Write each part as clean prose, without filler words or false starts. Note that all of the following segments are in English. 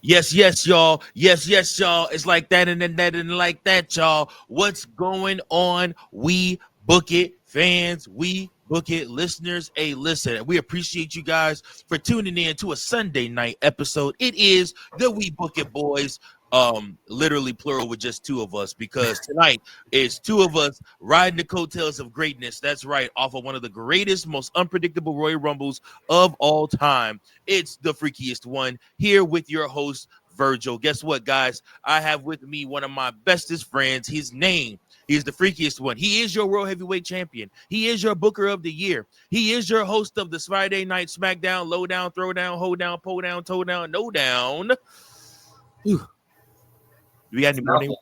Yes, yes, y'all. Yes, yes, y'all. It's like that and then that and like that, y'all. What's going on? We book it fans. We book it listeners. Hey, listen, we appreciate you guys for tuning in to a Sunday night episode. It is the We Book It Boys. Literally plural with just two of us because tonight is two of us riding the coattails of greatness. That's right, off of one of the greatest, most unpredictable Royal Rumbles of all time. It's the freakiest one here with your host, Virgil. Guess what, guys? I have with me one of my bestest friends. His name, he's the freakiest one. He is your World Heavyweight Champion. He is your Booker of the Year. He is your host of the Friday Night SmackDown, Low Down, Throw Down, Hold Down, Pull Down, Toe Down, No Down. Whew. Do we got any more names?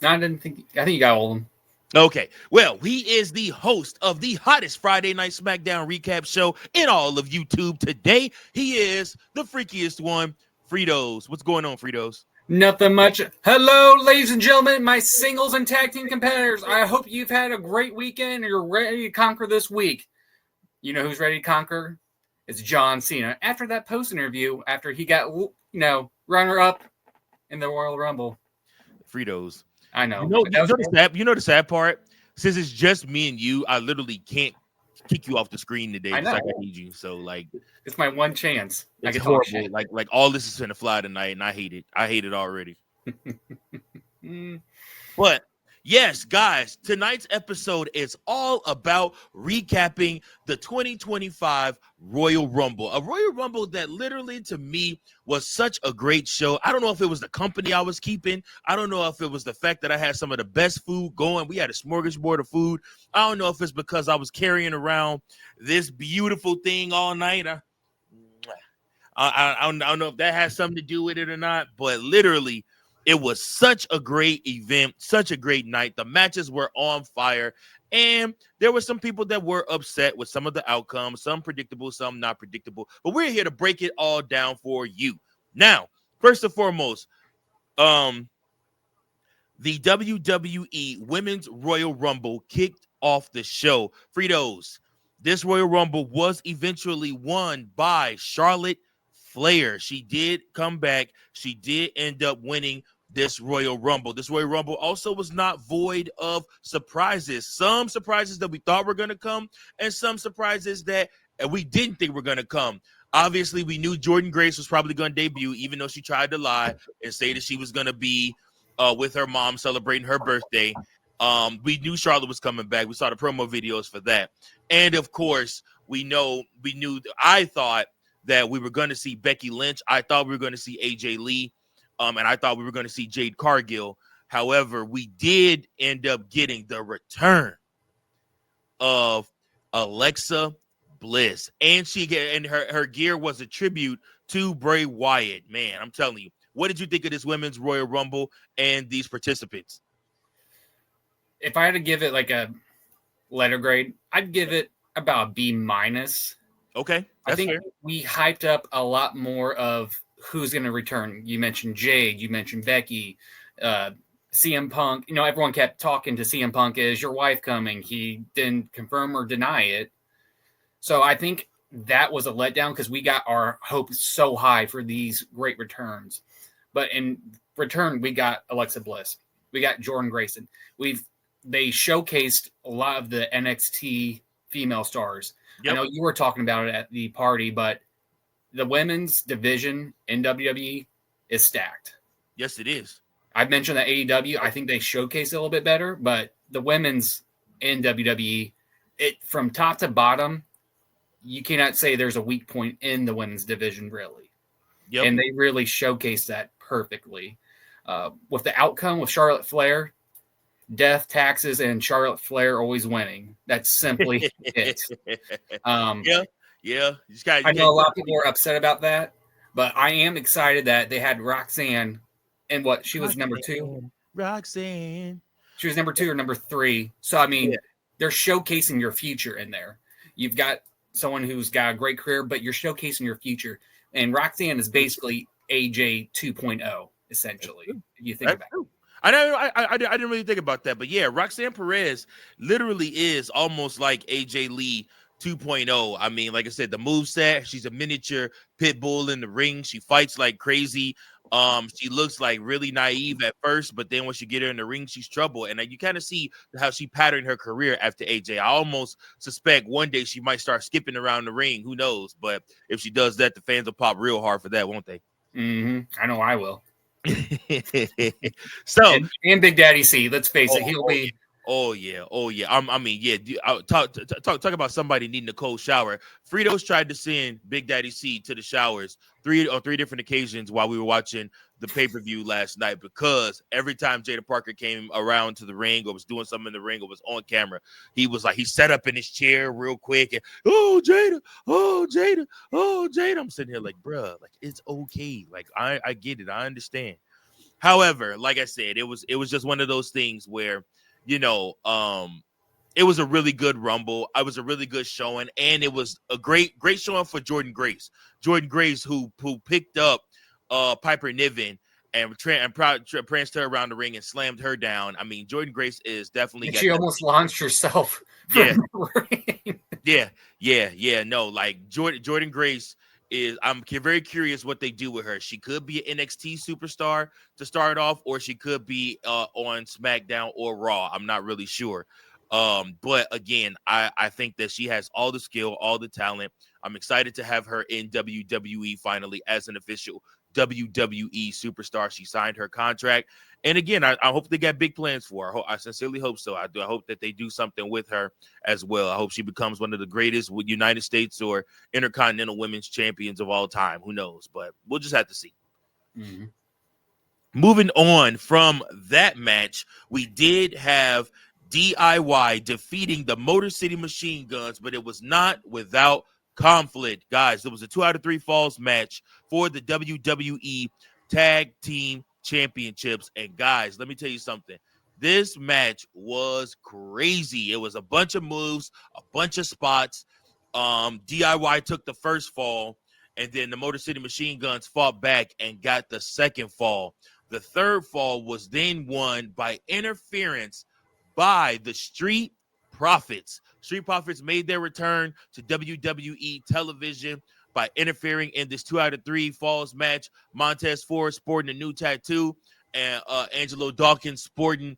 No, I think you got all of them. Okay, well, he is the host of the hottest Friday Night SmackDown recap show in all of YouTube today. He is the freakiest one, Fritos. What's going on, Fritos? Nothing much. Hello, ladies and gentlemen, my singles and tag team competitors. I hope you've had a great weekend and you're ready to conquer this week. You know who's ready to conquer? It's John Cena. After that post interview, after he got, runner-up in the Royal Rumble. Fritos. I know. You know the sad part? Since it's just me and you, I literally can't kick you off the screen today because I need you. So it's my one chance. It's horrible. Like all this is gonna fly tonight, and I hate it. I hate it already. But yes, guys, tonight's episode is all about recapping the 2025 Royal Rumble. A Royal Rumble that literally, to me, was such a great show. I don't know if it was the company I was keeping. I don't know if it was the fact that I had some of the best food going. We had a smorgasbord of food. I don't know if it's because I was carrying around this beautiful thing all night. I don't know if that has something to do with it or not, but literally, it was such a great event, such a great night. The matches were on fire, and there were some people that were upset with some of the outcomes, some predictable, some not predictable. But we're here to break it all down for you. Now, first and foremost, the WWE Women's Royal Rumble kicked off the show. Fritos, this Royal Rumble was eventually won by Charlotte Flair. She did come back. She did end up winning this Royal Rumble. This Royal Rumble also was not void of surprises. Some surprises that we thought were going to come and some surprises that we didn't think were going to come. Obviously, we knew Jordynne Grace was probably going to debut, even though she tried to lie and say that she was going to be with her mom celebrating her birthday. We knew Charlotte was coming back. We saw the promo videos for that. And, of course, I thought that we were going to see Becky Lynch. I thought we were going to see AJ Lee. And I thought we were going to see Jade Cargill. However, we did end up getting the return of Alexa Bliss. And her gear was a tribute to Bray Wyatt. Man, I'm telling you. What did you think of this Women's Royal Rumble and these participants? If I had to give it like a letter grade, I'd give it about a B-. Okay, I think fair. We hyped up a lot more of who's going to return. You mentioned Jade. You mentioned Becky. CM Punk. Everyone kept talking to CM Punk. Is your wife coming? He didn't confirm or deny it. So I think that was a letdown because we got our hopes so high for these great returns. But in return, we got Alexa Bliss. We got Jordynne Grace. They showcased a lot of the NXT female stars. Yep. I know you were talking about it at the party, but the women's division in WWE is stacked. Yes, it is. I've mentioned that AEW, I think they showcase it a little bit better, but the women's in WWE, from top to bottom, you cannot say there's a weak point in the women's division, really. Yep. And they really showcase that perfectly. With the outcome with Charlotte Flair, death, taxes, and Charlotte Flair always winning. That's simply it. Yeah. I know a lot of people are upset about that, but I am excited that they had Roxanne and she was number 2? Roxanne. She was number 2 or number 3. So, they're showcasing your future in there. You've got someone who's got a great career, but you're showcasing your future. And Roxanne is basically AJ 2.0, essentially. If you think about it. I didn't really think about that, but yeah, Roxanne Perez literally is almost like AJ Lee 2.0. I mean, like I said, the moveset, she's a miniature pit bull in the ring. She fights like crazy. She looks like really naive at first, but then once you get her in the ring, she's trouble. And you kind of see how she patterned her career after AJ. I almost suspect one day she might start skipping around the ring. Who knows? But if she does that, the fans will pop real hard for that, won't they? I know I will. So and Big Daddy C, let's face it, he'll be. Oh yeah. I mean, yeah. Talk about somebody needing a cold shower. Fritos tried to send Big Daddy C to the showers on three different occasions while we were watching the pay-per-view last night, because every time Jada Parker came around to the ring or was doing something in the ring or was on camera, he was like, he sat up in his chair real quick and, oh Jada, oh Jada, oh Jada. I'm sitting here like, bruh, like, it's okay. Like, I get it, I understand. However, like I said, it was just one of those things where, you know, it was a really good Rumble. It was a really good showing, and it was a great showing for Jordynne Grace. Jordynne Grace, who picked up Piper Niven and pranced her around the ring and slammed her down. I mean, Jordynne Grace is definitely. And she almost launched herself. Yeah. Yeah. No, like Jordynne Grace is. I'm very curious what they do with her. She could be an NXT superstar to start off, or she could be on SmackDown or Raw. I'm not really sure. But again, I think that she has all the skill, all the talent. I'm excited to have her in WWE finally as an official WWE superstar. She signed her contract. And again, I hope they got big plans for her. I sincerely hope so. I hope that they do something with her as well. I hope she becomes one of the greatest United States or Intercontinental Women's Champions of all time. Who knows? But we'll just have to see. Mm-hmm. Moving on from that match, we did have DIY defeating the Motor City Machine Guns, but it was not without conflict. Guys, it was a 2 out of 3 falls match for the WWE Tag Team Championships. And guys, let me tell you something. This match was crazy. It was a bunch of moves, a bunch of spots. DIY took the first fall, and then the Motor City Machine Guns fought back and got the second fall. The third fall was then won by interference by the Street Profits. Street Profits made their return to WWE television by interfering in this 2 out of 3 falls match. Montez Ford sporting a new tattoo, and Angelo Dawkins sporting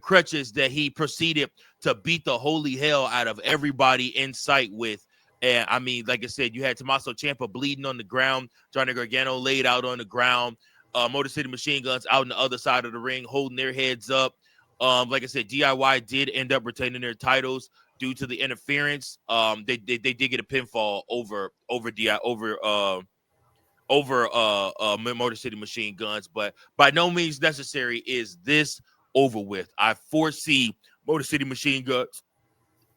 crutches that he proceeded to beat the holy hell out of everybody in sight with. And I mean, like I said, you had Tommaso Ciampa bleeding on the ground, Johnny Gargano laid out on the ground, Motor City Machine Guns out on the other side of the ring holding their heads up. Like I said, DIY did end up retaining their titles due to the interference. They did get a pinfall over Motor City Machine Guns, but by no means necessary is this over with. I foresee Motor City Machine Guns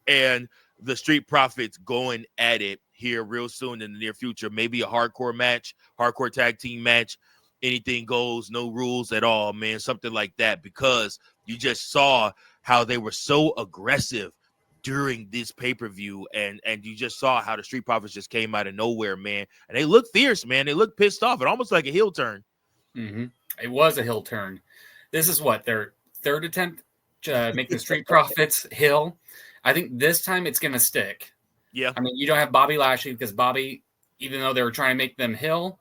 and the Street Profits going at it here real soon in the near future. Maybe a hardcore match, hardcore tag team match. Anything goes, no rules at all, man. Something like that, because you just saw how they were so aggressive during this pay-per-view, and you just saw how the Street Profits just came out of nowhere, man. And they look fierce, man. They look pissed off. It almost like a heel turn. Mm-hmm. It was a heel turn. This is what, their third attempt to make the Street Profits heel. I think this time it's going to stick. Yeah. I mean, you don't have Bobby Lashley because Bobby, even though they were trying to make them heel,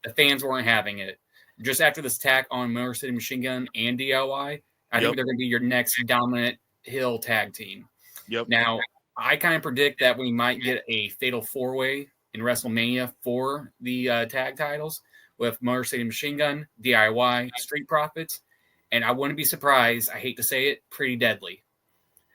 the fans weren't having it. Just after this attack on Motor City Machine Gun and DIY, I think they're going to be your next dominant heel tag team. Yep. Now, I kind of predict that we might get a fatal 4-way in WrestleMania for the tag titles with Motor City Machine Gun, DIY, Street Profits, and I wouldn't be surprised, I hate to say it, Pretty Deadly.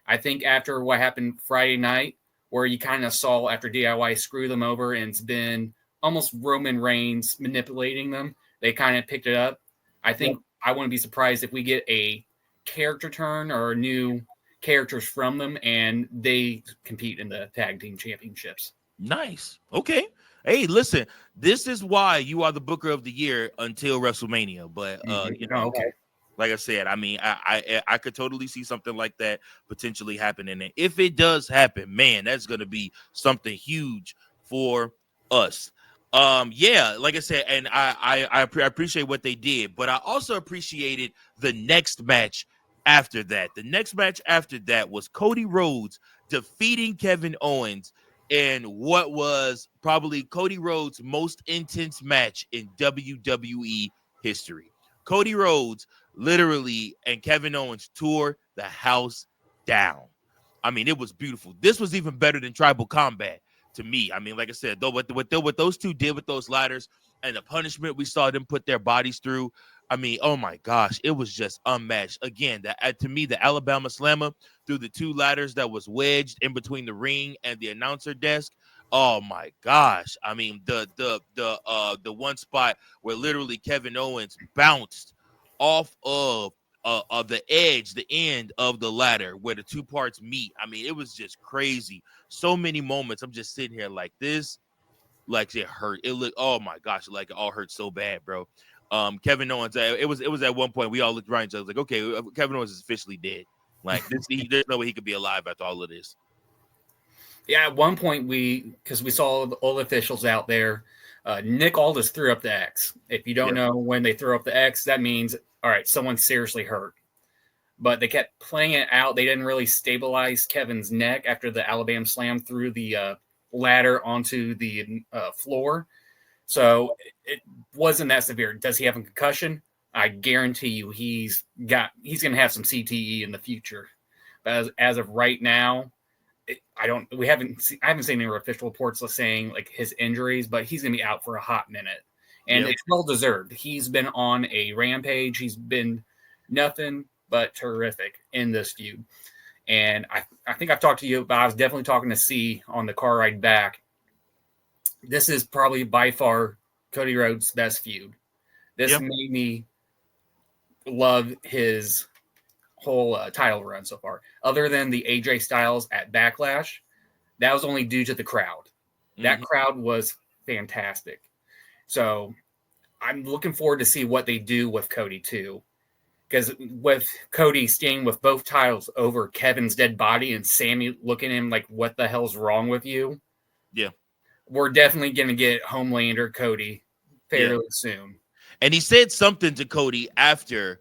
I think after what happened Friday night, where you kind of saw after DIY screw them over and it's been almost Roman Reigns manipulating them, they kind of picked it up. I think I wouldn't be surprised if we get a character turn or new characters from them and they compete in the tag team championships. Nice. Okay. Hey, listen, this is why you are the Booker of the Year until WrestleMania. But you know, okay. Like I said, I mean, I could totally see something like that potentially happening. And if it does happen, man, that's gonna be something huge for us. Yeah, like I said, and I appreciate what they did, but I also appreciated the next match after that. The next match after that was Cody Rhodes defeating Kevin Owens in what was probably Cody Rhodes' most intense match in WWE history. Cody Rhodes literally and Kevin Owens tore the house down. I mean, it was beautiful. This was even better than Tribal Combat to me. I mean, like I said, though, what those two did with those ladders and the punishment we saw them put their bodies through, I mean, oh my gosh, it was just unmatched. Again, to me, the Alabama Slammer through the two ladders that was wedged in between the ring and the announcer desk. Oh my gosh! I mean, the one spot where literally Kevin Owens bounced off of the edge, the end of the ladder where the two parts meet. I mean, it was just crazy. So many moments. I'm just sitting here like this, like it hurt. It looked, oh my gosh, like it all hurt so bad, bro. Kevin Owens, it was at one point we all looked around each other like, okay, Kevin Owens is officially dead. Like this, there's no way he could be alive after all of this. Yeah, at one point because we saw all the officials out there, Nick Aldis threw up the X. If you don't know when they throw up the X, that means, all right, someone's seriously hurt. But they kept playing it out. They didn't really stabilize Kevin's neck after the Alabama Slam threw the ladder onto the floor. So it wasn't that severe. Does he have a concussion? I guarantee you he's going to have some CTE in the future. But as of right now, I haven't seen any official reports saying like his injuries, but he's going to be out for a hot minute. And it's well deserved. He's been on a rampage. He's been nothing but terrific in this feud. And I think I've talked to you about, I was definitely talking to C on the car ride back. This is probably by far Cody Rhodes' best feud. This made me love his whole title run so far. Other than the AJ Styles at Backlash, that was only due to the crowd. That crowd was fantastic. So I'm looking forward to see what they do with Cody too. Because with Cody staying with both titles over Kevin's dead body and Sammy looking at him like, what the hell's wrong with you? Yeah. We're definitely going to get Homelander Cody fairly soon. And he said something to Cody after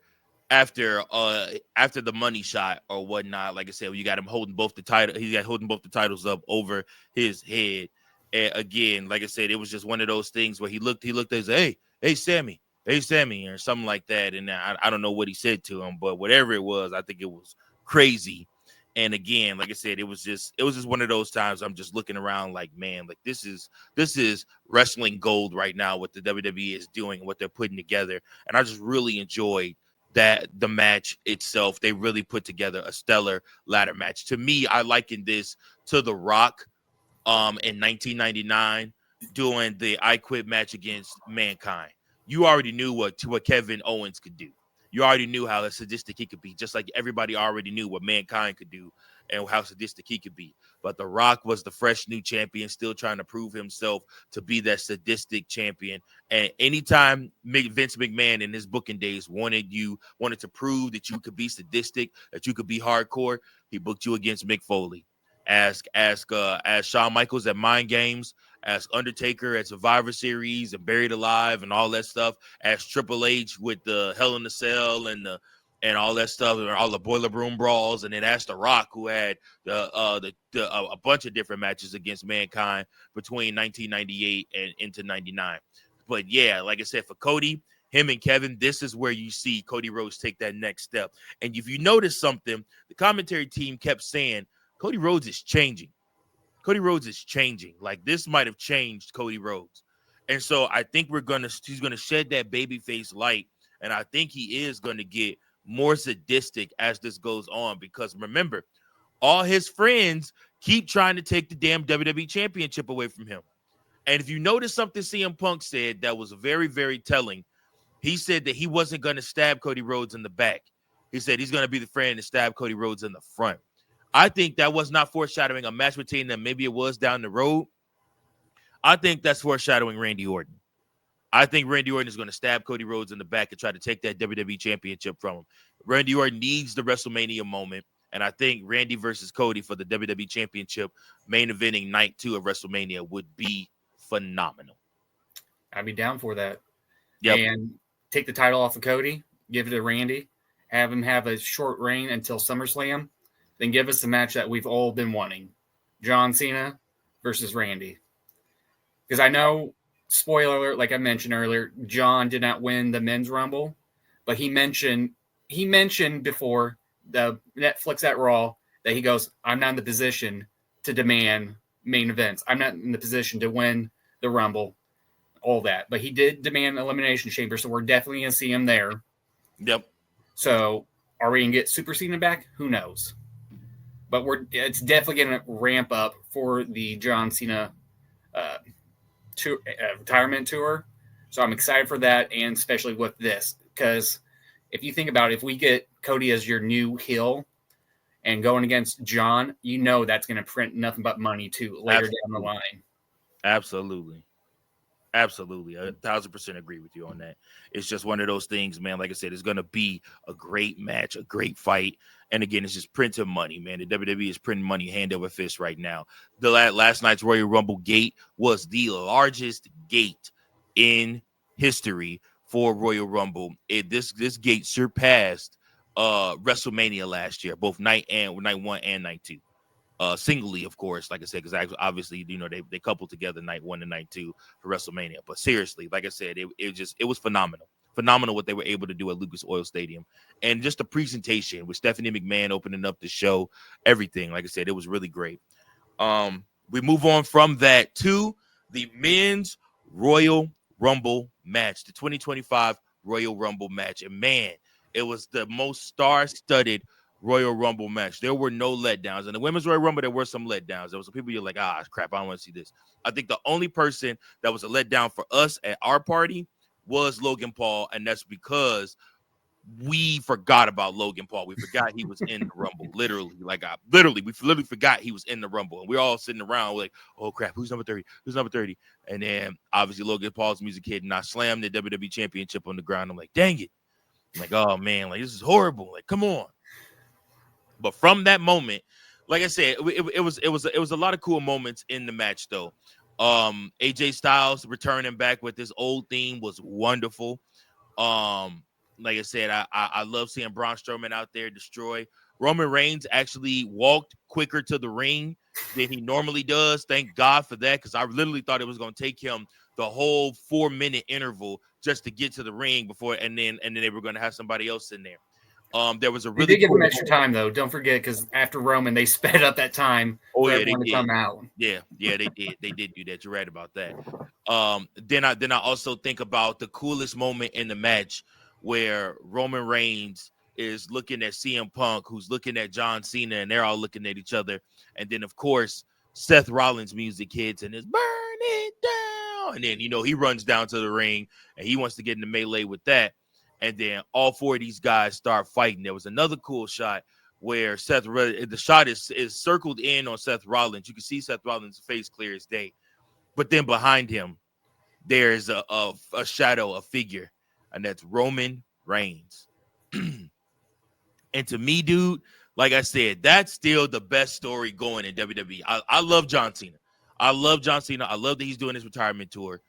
the money shot or whatnot. Like I said, you got him holding both the title. He got holding both the titles up over his head. And again, like I said, it was just one of those things where he looked at his, hey, Sammy, or something like that. And I don't know what he said to him, but whatever it was, I think it was crazy. And again, like I said, it was just one of those times I'm just looking around like, man, like this is wrestling gold right now, what the WWE is doing, what they're putting together. And I just really enjoyed that the match itself. They really put together a stellar ladder match. To me, I liken this to The Rock in 1999 doing the I Quit match against Mankind. You already knew what Kevin Owens could do. You already knew how sadistic he could be, just like everybody already knew what Mankind could do and how sadistic he could be. But The Rock was the fresh new champion, still trying to prove himself to be that sadistic champion. And anytime Vince McMahon in his booking days wanted to prove that you could be sadistic, that you could be hardcore, he booked you against Mick Foley. Ask Shawn Michaels at Mind Games, as Undertaker at Survivor Series and Buried Alive and all that stuff, as Triple H with the Hell in the Cell and all that stuff, and all the Boiler Room brawls, and then as The Rock, who had a bunch of different matches against Mankind between 1998 and into 99. But yeah, like I said, for Cody, him and Kevin, this is where you see Cody Rhodes take that next step. And if you notice something, the commentary team kept saying Cody Rhodes is changing. Cody Rhodes is changing. Like this might have changed Cody Rhodes. And so I think he's gonna shed that babyface light. And I think he is gonna get more sadistic as this goes on, because remember, all his friends keep trying to take the damn WWE Championship away from him. And if you notice something CM Punk said that was very, very telling, he said that he wasn't going to stab Cody Rhodes in the back. He said he's going to be the friend to stab Cody Rhodes in the front. I think that was not foreshadowing a match between them. Maybe it was down the road. I think that's foreshadowing Randy Orton. I think Randy Orton is going to stab Cody Rhodes in the back and try to take that WWE Championship from him. Randy Orton needs the WrestleMania moment, and I think Randy versus Cody for the WWE Championship main eventing night 2 of WrestleMania would be phenomenal. I'd be down for that. Yep. And take the title off of Cody, give it to Randy, have him have a short reign until SummerSlam, then give us the match that we've all been wanting. John Cena versus Randy. Because I know, spoiler alert, like I mentioned earlier, John did not win the Men's Rumble, but he mentioned before the Netflix at Raw that he goes, I'm not in the position to demand main events. I'm not in the position to win the Rumble, all that. But he did demand Elimination Chamber, so we're definitely going to see him there. Yep. So are we going to get Super Cena back? Who knows? But it's definitely going to ramp up for the John Cena retirement tour. So I'm excited for that, and especially with this. Because if you think about it, if we get Cody as your new heel and going against John, you know that's going to print nothing but money too later down the line. Absolutely. 1,000% agree with you on that. It's just one of those things, man. Like I said, it's going to be a great match, a great fight. And again, it's just printing money, man. The WWE is printing money hand over fist right now. The last night's Royal Rumble gate was the largest gate in history for Royal Rumble. This gate surpassed WrestleMania last year, both night 1 and night 2. Singly, of course, like I said, because obviously, they coupled together night 1 and night 2 for WrestleMania. But seriously, like I said, it was phenomenal what they were able to do at Lucas Oil Stadium, and just the presentation with Stephanie McMahon opening up the show, everything. Like I said, it was really great. We move on from that to the men's Royal Rumble match, the 2025 Royal Rumble match, and man, it was the most star-studded Royal Rumble match. There were no letdowns. In the women's Royal Rumble, there were some letdowns. There was some people you're like, crap, I don't want to see this. I think the only person that was a letdown for us at our party was Logan Paul, and that's because we forgot about Logan Paul. We forgot he was in the Rumble. We literally forgot he was in the Rumble. And we're all sitting around like, oh, crap, who's number 30? Who's number 30? And then, obviously, Logan Paul's music hit, and I slammed the WWE Championship on the ground. I'm like, dang it. I'm like, oh, man, like, this is horrible. Like, come on. But from that moment, like I said, it was a lot of cool moments in the match, though. AJ Styles returning back with this old theme was wonderful. Like I said, I love seeing Braun Strowman out there destroy. Roman Reigns actually walked quicker to the ring than he normally does. Thank God for that, because I literally thought it was going to take him the whole 4-minute interval just to get to the ring before, and then they were going to have somebody else in there. There was a really they did give him extra time though. Don't forget, because after Roman, they sped up that time for everyone to come out. Yeah, they did. They did do that. You're right about that. Then I also think about the coolest moment in the match where Roman Reigns is looking at CM Punk, who's looking at John Cena, and they're all looking at each other. And then, of course, Seth Rollins' music hits, and it's "Burn It Down." And then he runs down to the ring, and he wants to get in the melee with that. And then all 4 of these guys start fighting. There was another cool shot where the shot is circled in on Seth Rollins. You can see Seth Rollins' face clear as day. But then behind him, there's a shadow, a figure, and that's Roman Reigns. And to me, dude, like I said, that's still the best story going in WWE. I love John Cena. I love that he's doing his retirement tour.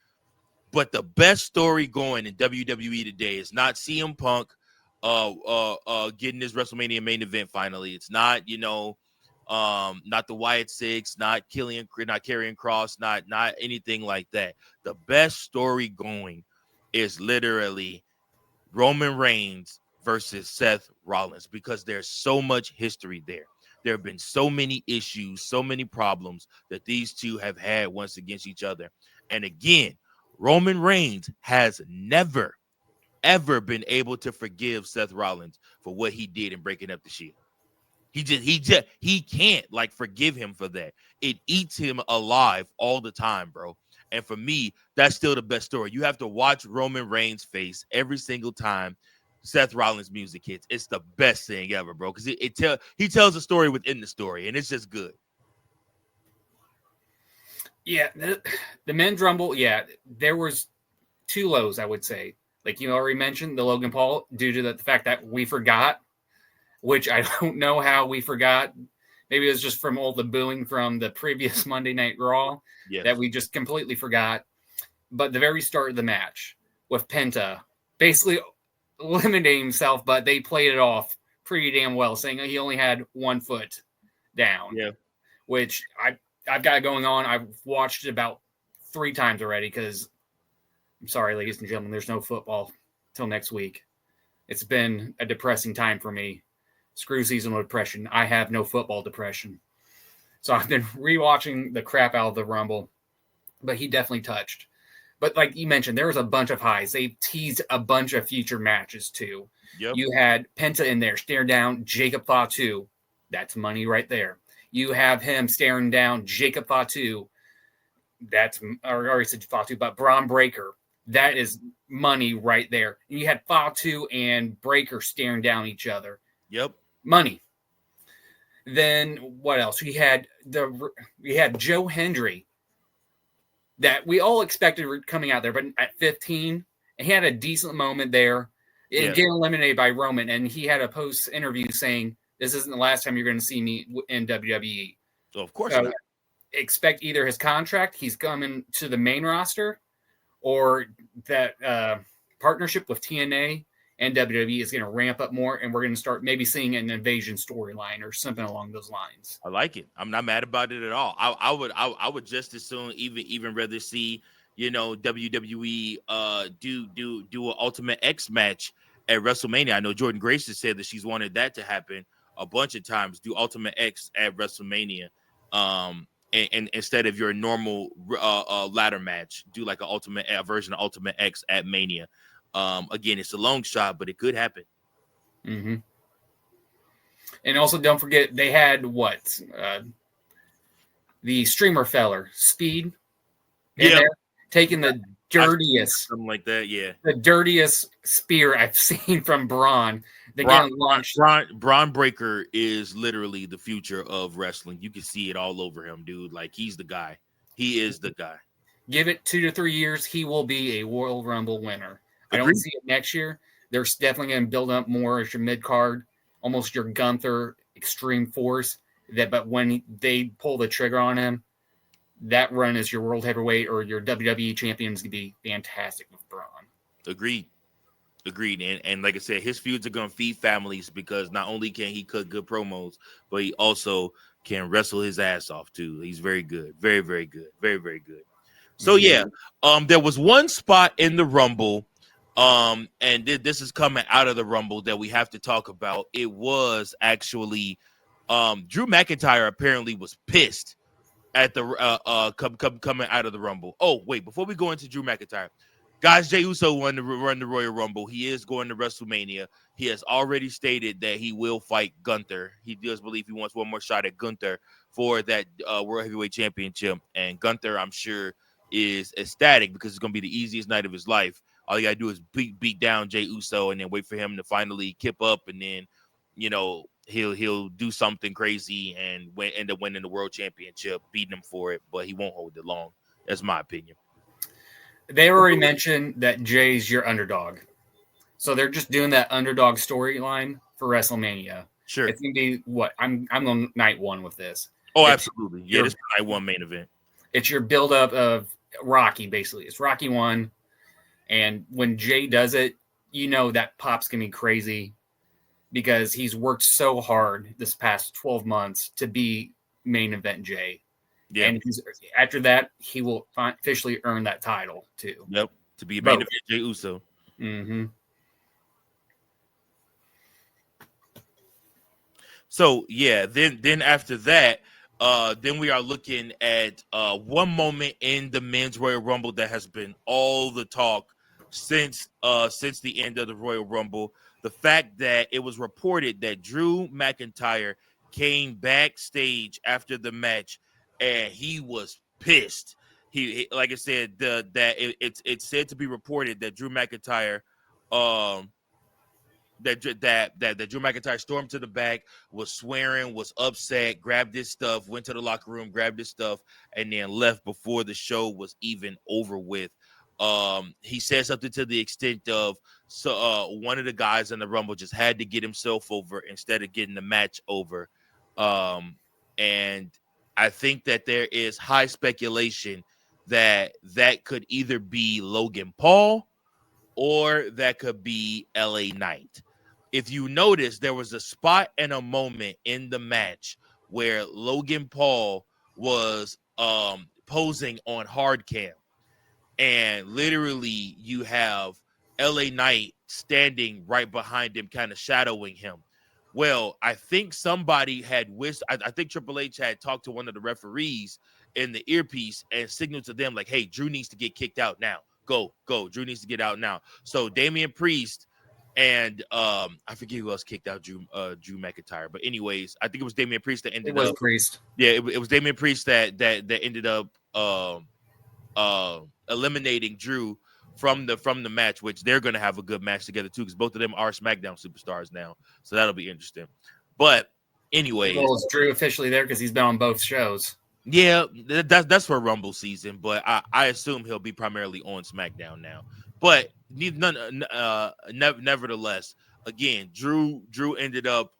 But the best story going in WWE today is not CM Punk getting his WrestleMania main event finally. It's not, not the Wyatt Six, not Karrion Kross, not anything like that. The best story going is literally Roman Reigns versus Seth Rollins, because there's so much history there. There have been so many issues, so many problems that these two have had once against each other. And again, Roman Reigns has never, ever been able to forgive Seth Rollins for what he did in breaking up the Shield. He can't forgive him for that. It eats him alive all the time, bro. And for me, that's still the best story. You have to watch Roman Reigns' face every single time Seth Rollins' music hits. It's the best thing ever, bro, because he tells a story within the story, and it's just good. Yeah, the men's Rumble, there was 2 lows, I would say. Like you already mentioned, the Logan Paul, due to the fact that we forgot, which I don't know how we forgot. Maybe it was just from all the booing from the previous Monday Night Raw that we just completely forgot. But the very start of the match with Penta, basically eliminating himself, but they played it off pretty damn well, saying he only had 1 foot down. Yeah. Which I've got going on. I've watched it about 3 times already because I'm sorry, ladies and gentlemen, there's no football till next week. It's been a depressing time for me. Screw seasonal depression. I have no football depression. So I've been rewatching the crap out of the Rumble, but he definitely touched. But like you mentioned, there was a bunch of highs. They teased a bunch of future matches too. Yep. You had Penta in there staring down Jacob Fatu. That's money right there. You have him staring down Jacob Fatu. That's, I already said Fatu, but Braun Breaker. That is money right there. You had Fatu and Breaker staring down each other. Yep. Money. Then what else? We had Joe Hendry that we all expected coming out there, but at 15, he had a decent moment there. It getting eliminated by Roman, and he had a post interview saying, "This isn't the last time you're going to see me in WWE." So of course not. Expect either his contract, he's coming to the main roster, or that partnership with TNA and WWE is going to ramp up more, and we're going to start maybe seeing an invasion storyline or something along those lines. I like it. I'm not mad about it at all. I would just as soon even rather see, WWE do an Ultimate X match at WrestleMania. I know Jordan Grace has said that she's wanted that to happen a bunch of times. Do Ultimate X at WrestleMania, and instead of your normal ladder match, do like a version of Ultimate X at Mania. Again, it's a long shot, but it could happen. Mm-hmm. And also, don't forget, they had the streamer feller, Speed, taking the dirtiest, something like that, the dirtiest spear I've seen from Braun. Braun Breaker is literally the future of wrestling. You can see it all over him, dude. Like, he's the guy. He is the guy. Give it 2 to 3 years, he will be a Royal Rumble winner. I don't see it next year. They're definitely going to build up more as your mid card, almost your Gunther Extreme Force. But when they pull the trigger on him, that run as your world heavyweight or your WWE champion is going to be fantastic with Braun. Agreed. And like I said, his feuds are going to feed families because not only can he cut good promos, but he also can wrestle his ass off too. He's very good. Very, very good. Very, very good. So there was one spot in the Rumble. And this is coming out of the Rumble that we have to talk about. It was actually Drew McIntyre apparently was pissed at the coming out of the Rumble. Oh, wait, before we go into Drew McIntyre, guys, Jey Uso won to run the Royal Rumble. He is going to WrestleMania. He has already stated that he will fight Gunther. He does believe he wants one more shot at Gunther for that World Heavyweight Championship. And Gunther, I'm sure, is ecstatic because it's going to be the easiest night of his life. All you got to do is beat down Jey Uso and then wait for him to finally kip up, and then, he'll do something crazy and end up winning the World Championship, beating him for it, but he won't hold it long. That's my opinion. They already mentioned that Jay's your underdog. So they're just doing that underdog storyline for WrestleMania. Sure. It's going to be what? I'm going night one with this. Oh, absolutely. Yeah, this is night one main event. It's your build-up of Rocky, basically. It's Rocky 1. And when Jay does it, that pop's going to be crazy because he's worked so hard this past 12 months to be main event Jay. Yeah. And after that, he will officially earn that title too. Yep. To be main event Jey Uso. Mm-hmm. So, then after that, then we are looking at one moment in the Men's Royal Rumble that has been all the talk since the end of the Royal Rumble. The fact that it was reported that Drew McIntyre came backstage after the match and he was pissed. He like I said, it's said to be reported that Drew McIntyre that Drew McIntyre stormed to the back, was swearing, was upset, grabbed his stuff, went to the locker room, grabbed his stuff, and then left before the show was even over with. He said something to the extent of, one of the guys in the Rumble just had to get himself over instead of getting the match over. And I think that there is high speculation that could either be Logan Paul or that could be LA Knight. If you notice, there was a spot and a moment in the match where Logan Paul was posing on hard cam, and literally you have LA Knight standing right behind him, kind of shadowing him. Well, I think somebody had wished, I think Triple H had talked to one of the referees in the earpiece and signaled to them, like, hey, Drew needs to get kicked out now. Go. Drew needs to get out now. So Damian Priest and I forget who else kicked out Drew McIntyre. But anyways, I think it was Damian Priest that ended up. Priest. Yeah, it was Damian Priest that ended up eliminating Drew from the match, which they're going to have a good match together too, because both of them are SmackDown superstars now, so that'll be interesting. But anyways, well, is Drew officially there because he's been on both shows? Yeah, that's for Rumble season, but I assume he'll be primarily on SmackDown now. But nevertheless, again, Drew ended up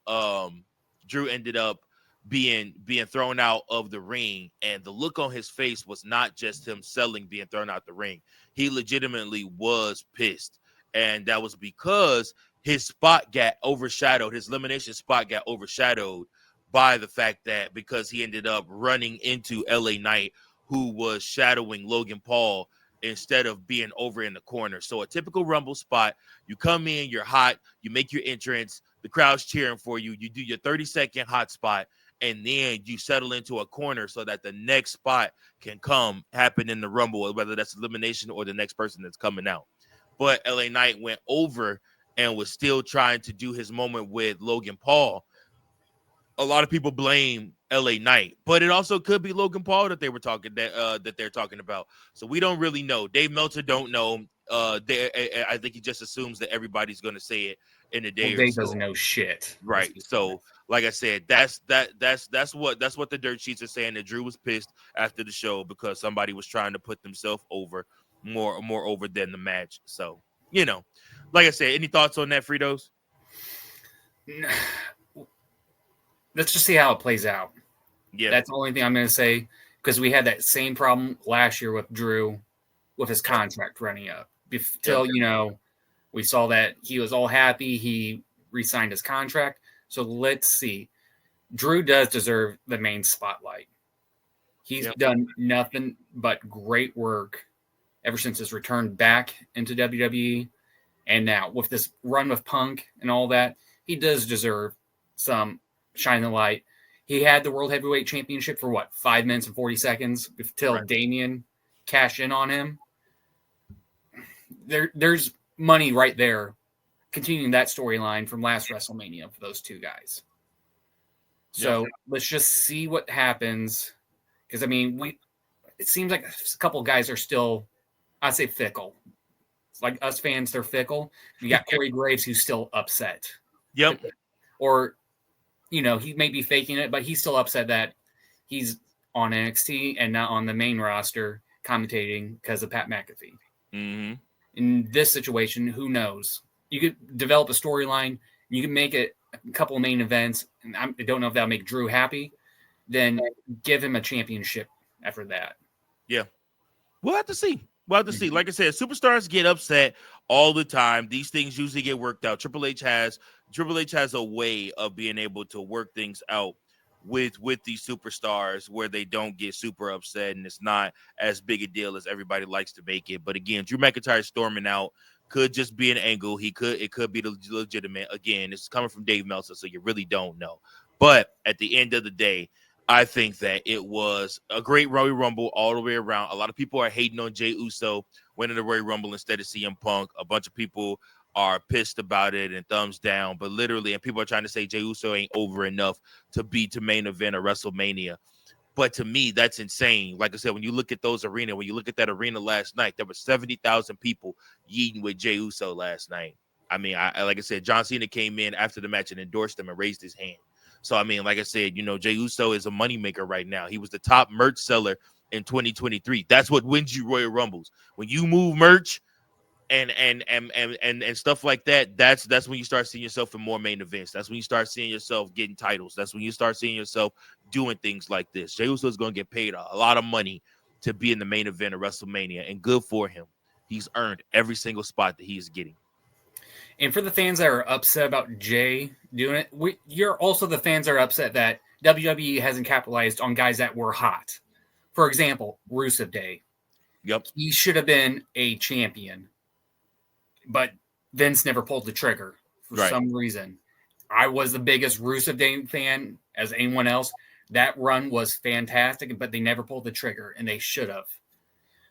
being thrown out of the ring, and the look on his face was not just him selling being thrown out the ring. He legitimately was pissed, and that was because his spot got overshadowed. His elimination spot got overshadowed by the fact that because he ended up running into LA Knight, who was shadowing Logan Paul instead of being over in the corner. So a typical Rumble spot, you come in, you're hot, you make your entrance, the crowd's cheering for you, you do your 30-second hot spot, and then you settle into a corner so that the next spot can happen in the Rumble, whether that's elimination or the next person that's coming out. But LA Knight went over and was still trying to do his moment with Logan Paul. A lot of people blame LA Knight, but it also could be Logan Paul that they're talking about. So we don't really know. Dave Meltzer don't know. I think he just assumes that everybody's going to say it in a day or so. Dave doesn't know shit, right? So, like I said, that's what the dirt sheets are saying, that Drew was pissed after the show because somebody was trying to put themselves over more over than the match. So, like I said, any thoughts on that, Fritos? Let's just see how it plays out. Yeah, that's the only thing I'm going to say, because we had that same problem last year with Drew, with his contract running up. Until we saw that he was all happy, he re-signed his contract. So let's see. Drew does deserve the main spotlight. He's done nothing but great work ever since his return back into WWE, and now with this run with Punk and all that, he does deserve some shine the light. He had the World Heavyweight Championship for 5 minutes and 40 seconds until Damian cashed in on him. There's money right there, continuing that storyline from last WrestleMania for those two guys. So let's just see what happens, because it seems like a couple guys are still, I'd say, fickle. It's like us fans, they're fickle. You got Corey Graves, who's still upset. Yep. Or he may be faking it, but he's still upset that he's on NXT and not on the main roster commentating because of Pat McAfee. Mm-hmm. In this situation, who knows? You could develop a storyline. You can make it a couple of main events. And I don't know if that'll make Drew happy. Then give him a championship after that. Yeah. We'll have to see. Like I said, superstars get upset all the time. These things usually get worked out. Triple H has a way of being able to work things out with these superstars where they don't get super upset and it's not as big a deal as everybody likes to make it. But again, Drew McIntyre storming out could just be an angle. It could be legitimate. Again, it's coming from Dave Meltzer, so you really don't know. But at the end of the day, I think that it was a great Royal Rumble all the way around. A lot of people are hating on Jey Uso winning the Royal Rumble instead of CM Punk. A bunch of people are pissed about it and thumbs down, but literally, and people are trying to say Jey Uso ain't over enough to main event or WrestleMania. But to me, that's insane. Like I said, when you look at when you look at that arena last night, there were 70,000 people yeeting with Jey Uso last night. Like I said, John Cena came in after the match and endorsed him and raised his hand. So, like I said, Jey Uso is a moneymaker right now. He was the top merch seller in 2023. That's what wins you Royal Rumbles. When you move merch and stuff like that, that's when you start seeing yourself in more main events. That's when you start seeing yourself getting titles. That's when you start seeing yourself doing things like this. Jey Uso is going to get paid a lot of money to be in the main event of WrestleMania, and good for him. He's earned every single spot that he's getting. And for the fans that are upset about Jay doing it, you're also the fans that are upset that WWE hasn't capitalized on guys that were hot. For example, Rusev Day. Yep. He should have been a champion, but Vince never pulled the trigger for some reason. I was the biggest Rusev Day fan as anyone else. That run was fantastic, but they never pulled the trigger, and they should have.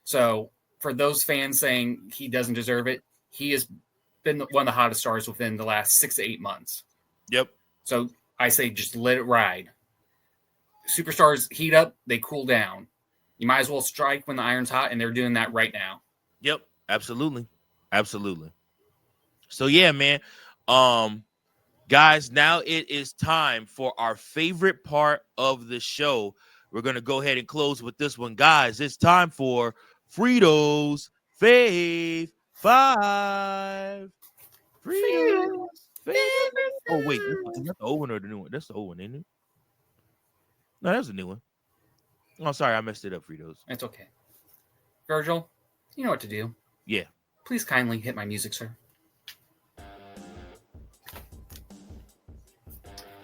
So for those fans saying he doesn't deserve it, he has been one of the hottest stars within the last 6 to 8 months. Yep. So I say just let it ride. Superstars heat up, they cool down. You might as well strike when the iron's hot, and they're doing that right now. Yep, absolutely. Absolutely. So yeah, man. Guys, now it is time for our favorite part of the show. We're going to go ahead and close with this one. Guys, it's time for Fritos Fave 5. Fritos Fave. Oh, wait. Is that the old one or the new one? That's the old one, isn't it? No, that's the new one. Oh, sorry. I messed it up, Fritos. It's okay. Virgil, you know what to do. Yeah. Please kindly hit my music, sir.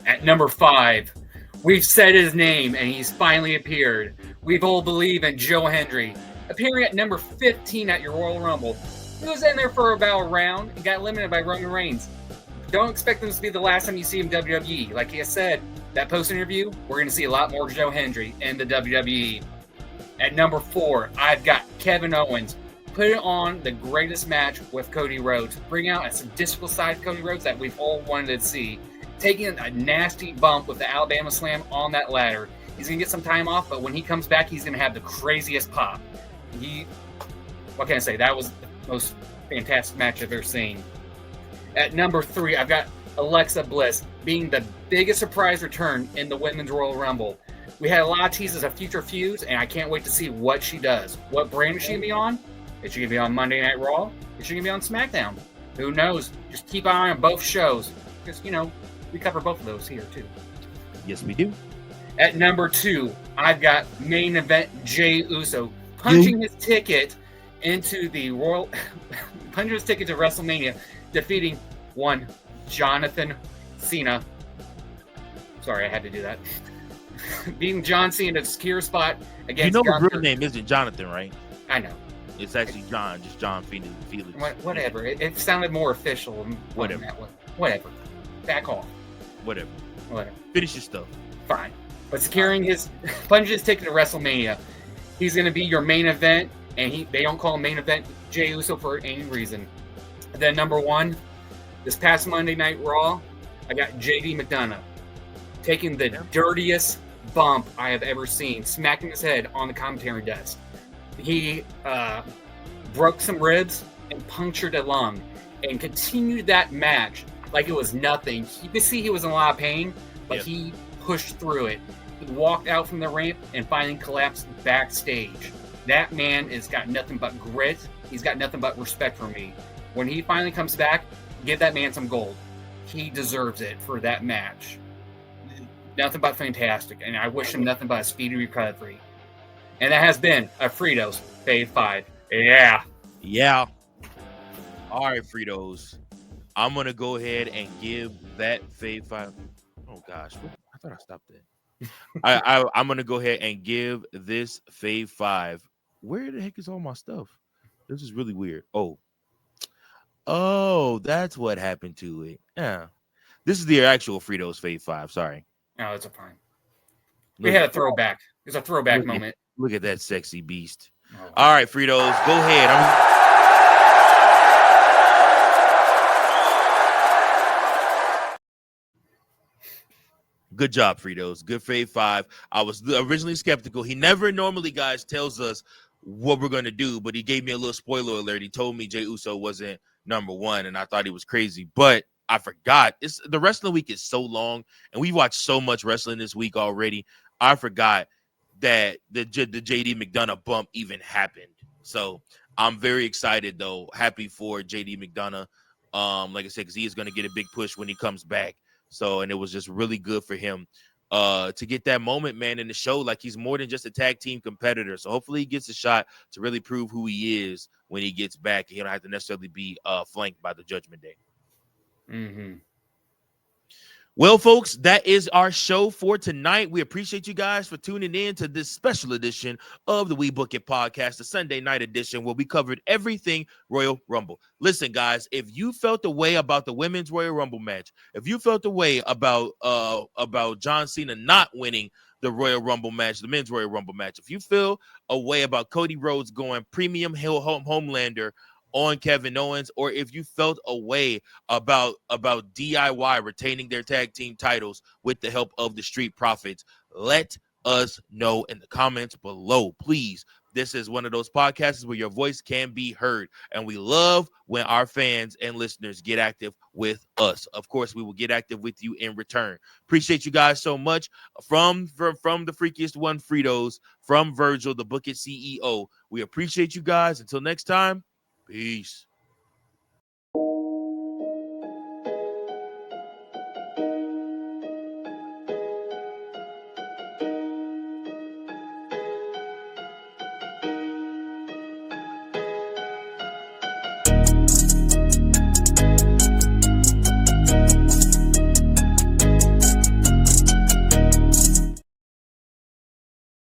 At number 5, we've said his name, and he's finally appeared. We all believe in Joe Hendry. Appearing at number 15 at your Royal Rumble. He was in there for about a round and got eliminated by Roman Reigns. Don't expect this to be the last time you see him in WWE. Like I said, that post-interview, we're going to see a lot more Joe Hendry in the WWE. At number 4, I've got Kevin Owens. Put it on the greatest match with Cody Rhodes. Bring out a sadistical side of Cody Rhodes that we've all wanted to see. Taking a nasty bump with the Alabama Slam on that ladder. He's going to get some time off, but when he comes back, he's going to have the craziest pop. What can I say? That was the most fantastic match I've ever seen. At number 3, I've got Alexa Bliss being the biggest surprise return in the Women's Royal Rumble. We had a lot of teases of future feuds, and I can't wait to see what she does. What brand is she going to be on? Is she going to be on Monday Night Raw? Is she going to be on SmackDown? Who knows? Just keep an eye on both shows. Because, we cover both of those here, too. Yes, we do. At number 2, I've got main event Jey Uso punching his ticket into the punching his ticket to WrestleMania, defeating one Jonathan Cena. Sorry, I had to do that. Beating John Cena to secure a spot against. His real name isn't Jonathan, right? I know. It's actually John, just John Felix. Whatever. It sounded more official. Whatever. Whatever. Back off. Whatever. Whatever. Finish your stuff. Fine. But securing punching his ticket to WrestleMania, he's going to be your main event, and they don't call him main event Jey Uso for any reason. Then number 1, this past Monday Night Raw, I got JD McDonough taking the dirtiest bump I have ever seen, smacking his head on the commentary desk. He broke some ribs and punctured a lung and continued that match like it was nothing. You could see he was in a lot of pain, but he pushed through it. He walked out from the ramp and finally collapsed backstage. That man has got nothing but grit. He's got nothing but respect for me. When he finally comes back, give that man some gold. He deserves it for that match. Nothing but fantastic, and I wish him nothing but a speedy recovery. And that has been a Fritos Fave 5. Yeah. Yeah. All right, Fritos. I'm going to go ahead and give that Fave 5. Oh, gosh. I thought I stopped that. I'm going to go ahead and give this Fave 5. Where the heck is all my stuff? This is really weird. Oh, that's what happened to it. Yeah. This is the actual Fritos Fave 5. Sorry. No, it's fine. We had a throwback. It was a throwback moment. Look at that sexy beast. Oh. All right, Fritos, go ahead. Good job, Fritos. Good Fave 5. I was originally skeptical. He never normally, guys, tells us what we're going to do, but he gave me a little spoiler alert. He told me Jey Uso wasn't number 1, and I thought he was crazy, but I forgot. The wrestling week is so long, and we watched so much wrestling this week already. I forgot that the JD McDonough bump even happened. So I'm very excited, though. Happy for JD McDonough. Like I said, because he is going to get a big push when he comes back. So, and it was just really good for him to get that moment, man, in the show. Like, he's more than just a tag team competitor. So hopefully he gets a shot to really prove who he is when he gets back. He don't have to necessarily be flanked by the Judgment Day. Mm-hmm. Well, folks, that is our show for tonight. We appreciate you guys for tuning in to this special edition of the We Book It podcast, the Sunday night edition, where we covered everything Royal Rumble. Listen, guys, if you felt the way about the women's Royal Rumble match, if you felt the way about John Cena not winning the Royal Rumble match, the men's Royal Rumble match, if you feel a way about Cody Rhodes going premium Homelander on Kevin Owens, or if you felt a way about DIY retaining their tag team titles with the help of the Street Profits, let us know in the comments below, please. This is one of those podcasts where your voice can be heard, and we love when our fans and listeners get active with us. Of course, we will get active with you in return. Appreciate you guys so much. From the freakiest one, Fritos, from Virgil, the Book It CEO, we appreciate you guys. Until next time, peace.